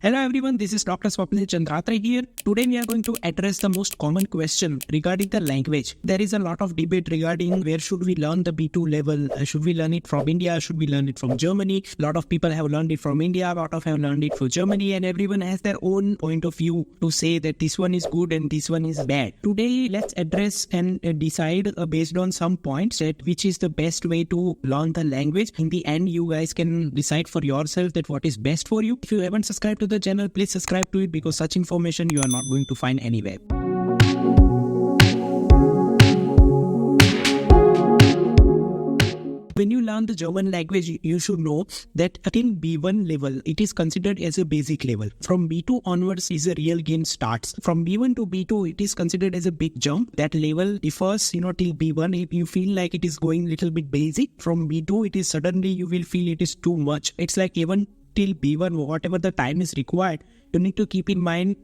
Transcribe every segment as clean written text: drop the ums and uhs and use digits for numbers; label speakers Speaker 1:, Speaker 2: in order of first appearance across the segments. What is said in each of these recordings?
Speaker 1: Hello everyone, this is Dr. Swapnil Chandratre here. Today we are going to address the most common question regarding the language. There is a lot of debate regarding where should we learn the B2 level. Should we learn it from India? Should we learn it from Germany? A lot of people have learned it from India, a lot of have learned it from Germany, and everyone has their own point of view to say that this one is good and this one is bad. Today let's address and decide based on some points that which is the best way to learn the language. In the end, you guys can decide for yourself that what is best for you. If you haven't subscribed to the channel, please subscribe to it because such information you are not going to find anywhere. When you learn the German language, you should know that till B1 level, it is considered as a basic level. From B2 onwards is a real game starts. From B1 to B2, it is considered as a big jump. That level differs, till B1. If you feel like it is going little bit basic, from B2, it is suddenly you will feel it is too much. It's like even till B1, whatever the time is required, you need to keep in mind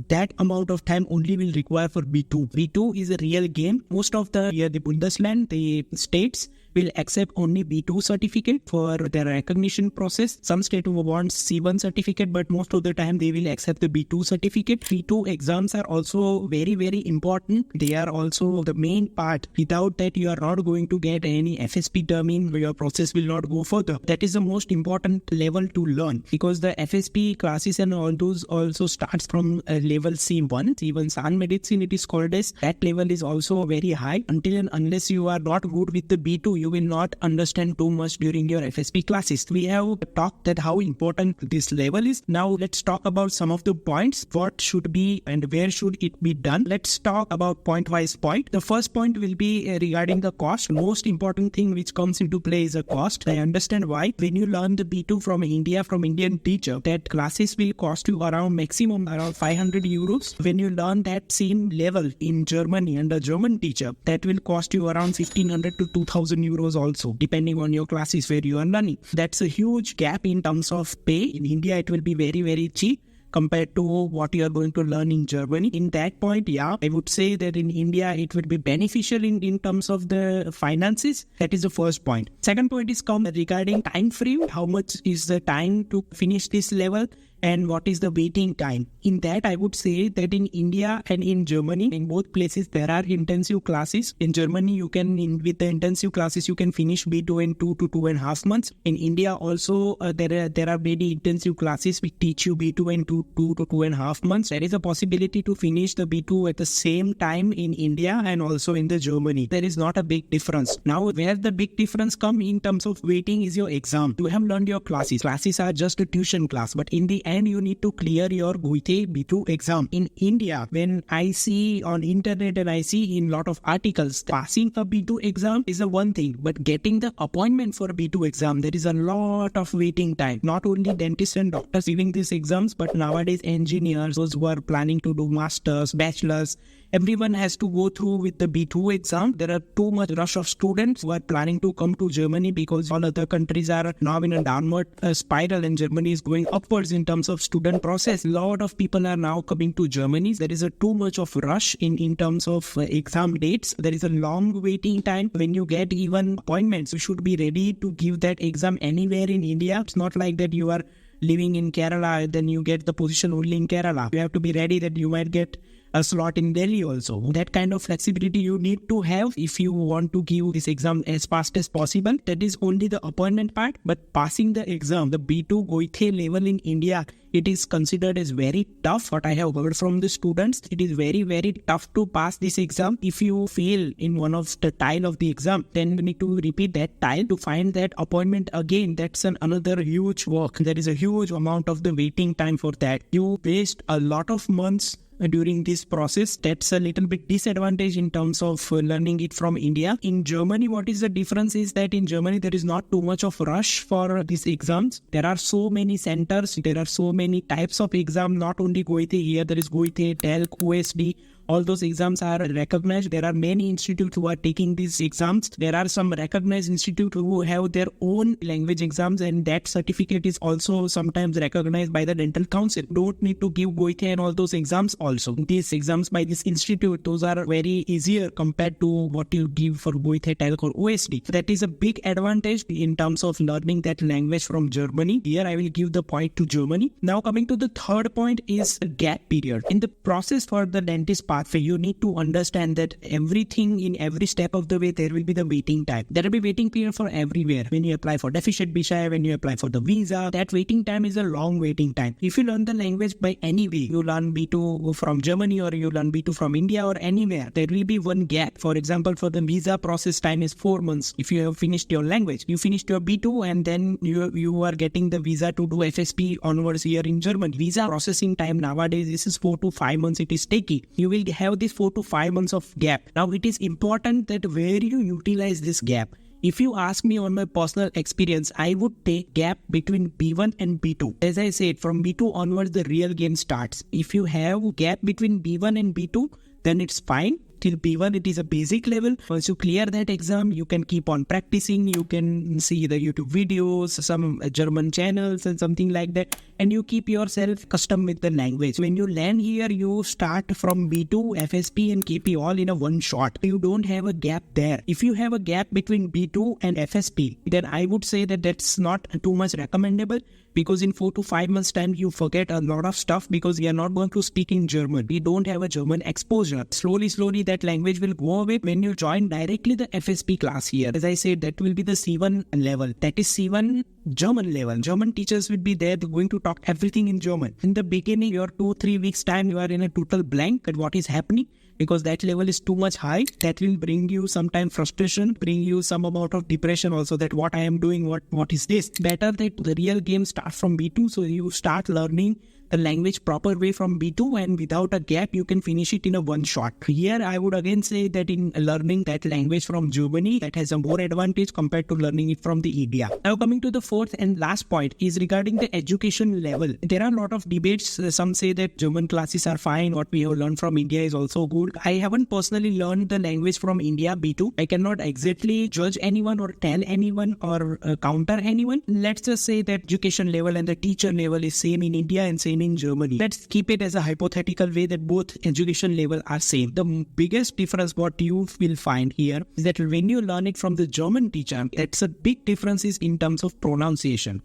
Speaker 1: that amount of time only will require for B2. B2 is a real game. Most of the Bundesland, the states, will accept only B2 certificate for their recognition process. Some state wants C1 certificate, but most of the time they will accept the B2 certificate. B2 exams are also very, very important. They are also the main part. Without that, you are not going to get any FSP terming. Your process will not go further. That is the most important level to learn because the FSP classes and all those also starts from level C1. Even San Medicine, it is called as. That level is also very high. Until and unless you are not good with the B2, you will not understand too much during your FSP classes. We have talked that how important this level is. Now let's talk about some of the points. What should be and where should it be done? Let's talk about point-wise point. The first point will be regarding the cost. Most important thing which comes into play is a cost. I understand why. When you learn the B2 from India, from Indian teacher, that classes will cost you maximum around 500 euros. When you learn that same level in Germany under German teacher, that will cost you around 1500 to 2000 euros also, depending on your classes where you are learning. That's a huge gap in terms of pay. In India, it will be very, very cheap compared to what you are going to learn in Germany. In that point, I would say that in India, it would be beneficial in terms of the finances. That is the first point. Second point is regarding time frame. How much is the time to finish this level? And what is the waiting time? In that, I would say that in India and in Germany, in both places, there are intensive classes. In Germany, you can, with the intensive classes, you can finish B2 in 2 to 2.5 months. In India, also, there are many intensive classes which teach you B2 in 2 to 2.5 months. There is a possibility to finish the B2 at the same time in India and also in the Germany. There is not a big difference. Now, where the big difference comes in terms of waiting is your exam. You have learned your classes. Classes are just a tuition class, but in the end, you need to clear your Goethe B2 exam. In India, when I see on internet and I see in lot of articles, passing a B2 exam is a one thing, but getting the appointment for a B2 exam, there is a lot of waiting time. Not only dentists and doctors giving these exams, but nowadays engineers, those who are planning to do masters, bachelors, everyone has to go through with the B2 exam. There are too much rush of students who are planning to come to Germany because all other countries are now in a downward spiral and Germany is going upwards in terms of student process. A lot of people are now coming to Germany. There is a too much of rush in terms of exam dates. There is a long waiting time. When you get even appointments, you should be ready to give that exam anywhere in India. It's not like that you are living in Kerala, then you get the position only in Kerala. You have to be ready that you might get a slot in Delhi also. That kind of flexibility you need to have if you want to give this exam as fast as possible. That is only the appointment part, but passing the exam, the B2 Goethe level in India, it is considered as very tough. What I have heard from the students, it is very, very tough to pass this exam. If you fail in one of the tile of the exam, then you need to repeat that tile to find that appointment again. That's another huge work. There is a huge amount of the waiting time for that. You waste a lot of months during this process. That's a little bit disadvantage in terms of learning it from India. In Germany, what is the difference is that in Germany, there is not too much of rush for these exams. There are so many centers. There are so many types of exam. Not only Goethe here, there is Goethe, TELC, OSD. All those exams are recognized. There are many institutes who are taking these exams. There are some recognized institutes who have their own language exams, and that certificate is also sometimes recognized by the Dental Council. Don't need to give GOITE and all those exams also. These exams by this institute, those are very easier compared to what you give for GOITE, TELC or OSD. That is a big advantage in terms of learning that language from Germany. Here I will give the point to Germany. Now coming to the third point is the gap period. In the process for the dentist pathway, you need to understand that everything in every step of the way, there will be the waiting time. There will be waiting period for everywhere. When you apply for deficient visa, when you apply for the visa, that waiting time is a long waiting time. If you learn the language by any way, you learn B2 from Germany or you learn B2 from India or anywhere, there will be one gap. For example, for the visa process time is 4 months. If you have finished your language, you finished your B2 and then you are getting the visa to do FSP onwards here in Germany. Visa processing time nowadays, this is 4 to 5 months it is taking. You will have this 4 to 5 months of gap. Now it is important that where you utilize this gap. If you ask me on my personal experience, I would take gap between B1 and B2. As I said, from B2 onwards, the real game starts. If you have gap between B1 and B2, then it's fine. Till B1, it is a basic level. Once you clear that exam, you can keep on practicing. You can see the YouTube videos, some German channels and something like that. And you keep yourself accustomed with the language. When you land here, you start from B2, FSP and KP all in a one shot. You don't have a gap there. If you have a gap between B2 and FSP, then I would say that that's not too much recommendable. Because in 4 to 5 months time, you forget a lot of stuff because we are not going to speak in German. We don't have a German exposure. Slowly, that language will go away when you join directly the FSP class here. As I said, that will be the C1 level. That is C1 German level. German teachers will be there. They're going to talk everything in German. In the beginning, your 2-3 weeks time, you are in a total blank at what is happening. Because that level is too much high, that will bring you sometimes frustration, bring you some amount of depression also, that what I am doing, what is this? Better that the real game starts from B2, so you start learning the language proper way from B2 and without a gap you can finish it in a one shot. Here I would again say that in learning that language from Germany, that has a more advantage compared to learning it from the India. Now coming to the fourth and last point is regarding the education level. There are a lot of debates. Some say that German classes are fine. What we have learned from India is also good. I haven't personally learned the language from India B2. I cannot exactly judge anyone or tell anyone or counter anyone. Let's just say that education level and the teacher level is same in India and same in Germany. Let's keep it as a hypothetical way that both education level are same. The biggest difference what you will find here is that when you learn it from the German teacher, that's a big difference is in terms of pronunciation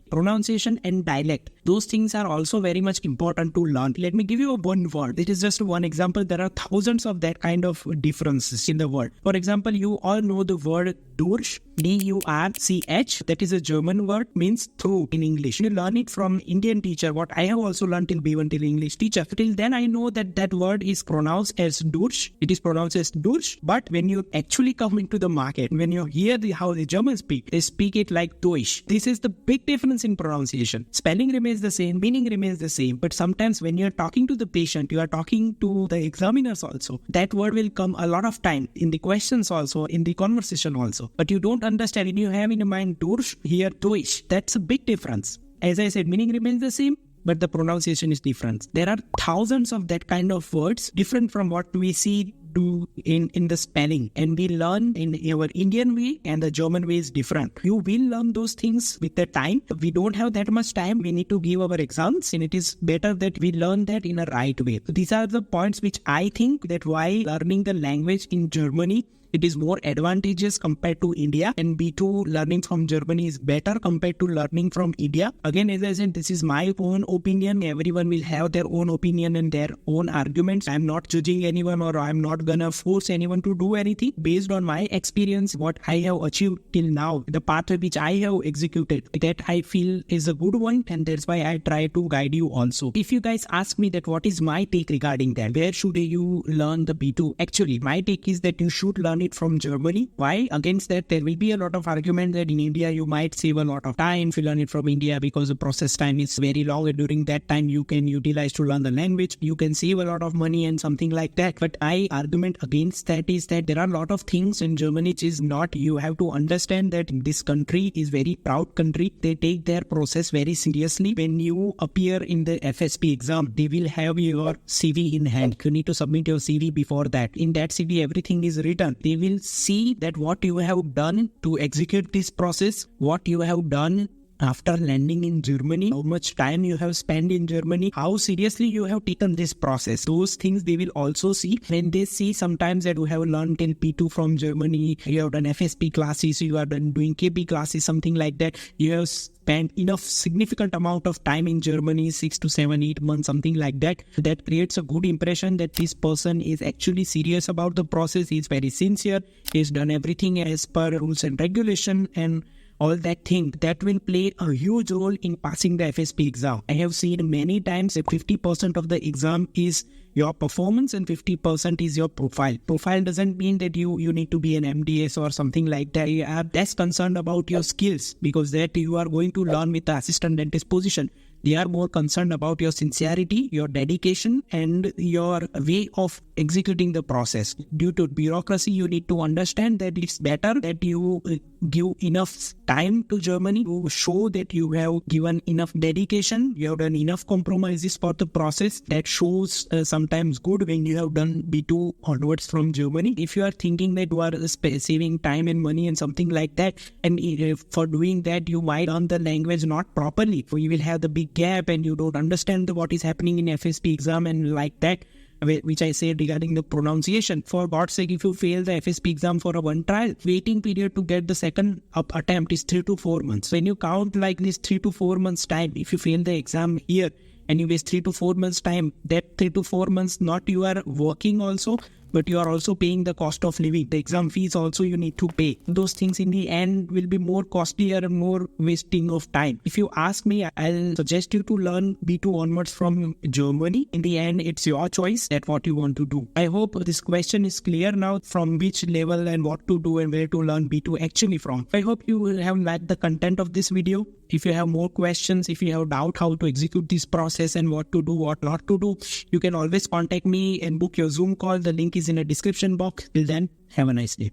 Speaker 1: and dialect. Those things are also very much important to learn. Let me give you one word. It is just one example. There are thousands of that kind of differences in the word. For example, you all know the word Durch, D-U-R-C-H. That is a German word, means through in English. You learn it from Indian teacher, what I have also learned till B1 till English teacher. Till then I know that that word is pronounced as Durch. It is pronounced as Durch. But when you actually come into the market, when you hear how the Germans speak, they speak it like Deutsch. This is the big difference in pronunciation. Spelling remains the same, meaning remains the same. But sometimes when you are talking to the patient, you are talking to the examiners also. That word will come a lot of time in the questions also, in the conversation also. But you don't understand it. You have in your mind Durch, here Deutsch. That's a big difference. As I said, meaning remains the same, but the pronunciation is different. There are thousands of that kind of words different from what we see do in the spelling, and we learn in our Indian way and the German way is different. You will learn those things with the time. We don't have that much time. We need to give our exams, and it is better that we learn that in a right way. So these are the points which I think that why learning the language in Germany, it is more advantageous compared to India, and B2 learning from Germany is better compared to learning from India. Again, as I said, this is my own opinion. Everyone will have their own opinion and their own arguments. I'm not judging anyone or I'm not gonna force anyone to do anything. Based on my experience, what I have achieved till now, the pathway which I have executed, that I feel is a good one, and that's why I try to guide you also. If you guys ask me that what is my take regarding that, where should you learn the B2? Actually, my take is that you should learn learn it from Germany. Why? Against that, there will be a lot of argument that in India you might save a lot of time if you learn it from India because the process time is very long, and during that time you can utilize to learn the language. You can save a lot of money and something like that. But my argument against that is that there are a lot of things in Germany which is not. You have to understand that this country is very proud country. They take their process very seriously. When you appear in the FSP exam, they will have your CV in hand. You need to submit your CV before that. In that CV, everything is written. They will see that what you have done to execute this process, what you have done after landing in Germany, how much time you have spent in Germany, how seriously you have taken this process. Those things they will also see. When they see sometimes that you have learned till P2 from Germany, you have done FSP classes, you are done doing KB classes, something like that. You have spent enough significant amount of time in Germany, 6 to 7, 8 months, something like that. That creates a good impression that this person is actually serious about the process. He is very sincere. He has done everything as per rules and regulation, and all that thing, that will play a huge role in passing the FSP exam. I have seen many times that 50% of the exam is your performance and 50% is your profile. Profile doesn't mean that you need to be an MDS or something like that. You are less concerned about your skills because that you are going to learn with the assistant dentist position. They are more concerned about your sincerity, your dedication, and your way of executing the process. Due to bureaucracy, you need to understand that it's better that you give enough time to Germany to show that you have given enough dedication, you have done enough compromises for the process. That shows sometimes good when you have done B2 onwards from Germany. If you are thinking that you are saving time and money and something like that, and for doing that you might learn the language not properly, so you will have the big gap and you don't understand what is happening in FSP exam and like that, which I said regarding the pronunciation. For God's sake, if you fail the FSP exam for a one trial, waiting period to get the second attempt is 3 to 4 months. When you count like this 3 to 4 months time, if you fail the exam here and you waste 3 to 4 months time, that 3 to 4 months not you are working also, but you are also paying the cost of living. The exam fees also you need to pay. Those things in the end will be more costlier and more wasting of time. If you ask me, I'll suggest you to learn B2 onwards from Germany. In the end, it's your choice that what you want to do. I hope this question is clear now, from which level and what to do and where to learn B2 actually from. I hope you have liked the content of this video. If you have more questions, if you have doubt how to execute this process and what to do, what not to do, you can always contact me and book your Zoom call. The link is in the description box. Till then, have a nice day.